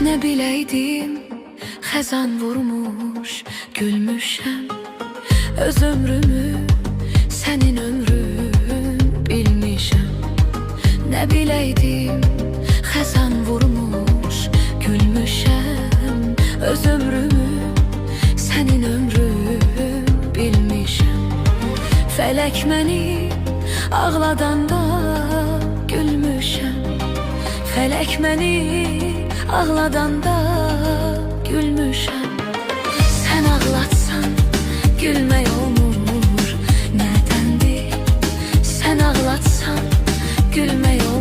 Ne bileydim, xəzan vurmuş, gülmüşəm. Öz ömrümü sənin ömrün bilmişəm. Ne bileydim, xəzan vurmuş, gülmüşəm. Öz ömrümü sənin ömrün bilmişəm. Fələk məni ağladanda gülmüşəm. Fələk məni ağladanda gülmüşəm. Sən ağlatsan gülmək olmur, nədəndir? Sən ağlatsan gülmək olmur.